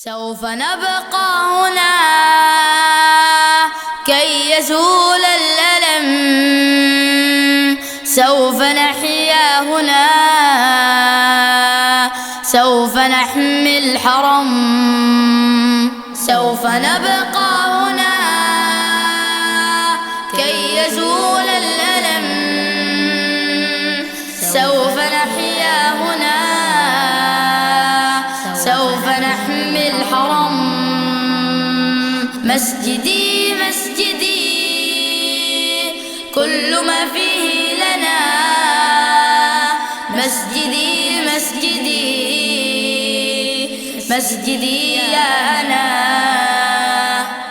سوف نبقى هنا كي يزول الألم، سوف نحيا هنا، سوف نحمي الحرم. سوف نبقى هنا كي يزول الألم، سوف نحيا هنا، سوف نحمي الحرم. مسجدي مسجدي كل ما فيه لنا، مسجدي مسجدي مسجدي يا أنا.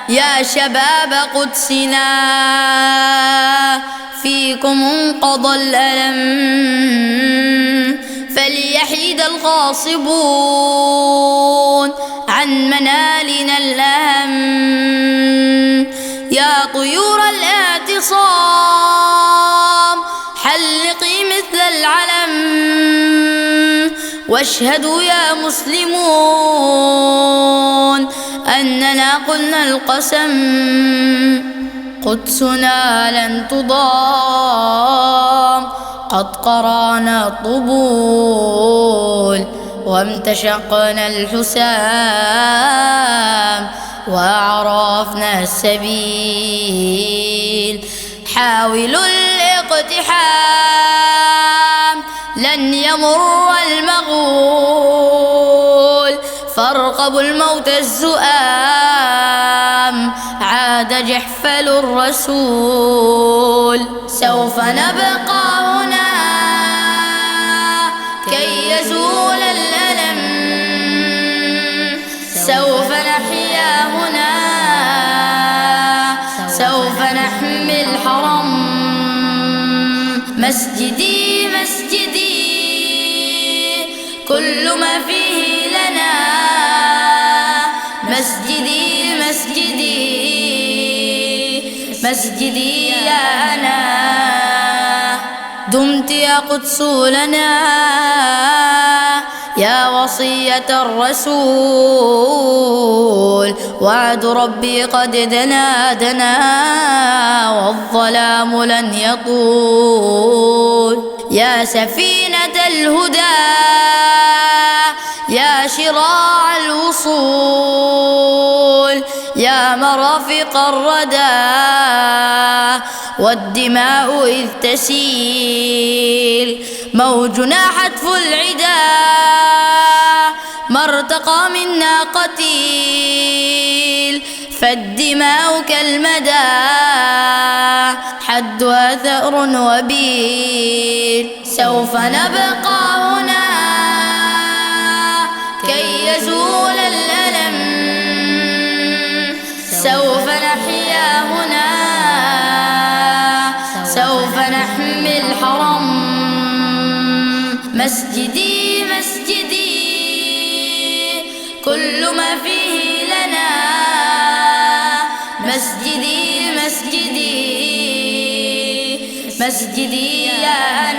يا شباب قدسنا فيكم انقضى الألم، فليحيد الغاصبون عن منالنا الأهم. يا طيور الاعتصام حلقي مثل العلم، واشهدوا يا مسلمون أننا قلنا القسم. قدسنا لن تضام، قد قرانا الطبول وامتشقنا الحسام وعرفنا السبيل. حاولوا الاقتحام لن يمر المغول، فارقبوا الموت الزؤام عاد جحفل الرسول. سوف نبقى هنا كي يزول الألم، سوف نحيا هنا، سوف نحمي الحرم. مسجدي مسجدي كل ما فيه لنا، مسجدي مسجدي مسجدي يا أنا. دمت يا قدس لنا يا وصية الرسول، وعد ربي قد دنا دنا والظلام لن يطول. يا سفينة الهدى يا شراع الوصول، يا مرافق الردى والدماء إذ تسيل. موجنا حتف العدا ما ارتقى منا قتيل، فالدماء كالمدى حدها ثأر وبيل. سوف نبقى هنا كي يزول الألم، سوف نحيا هنا، سوف نحمي الحرم. مسجدي مسجدي كل ما فيه لنا، مسجدي مسجدي مسجدي يا أنا.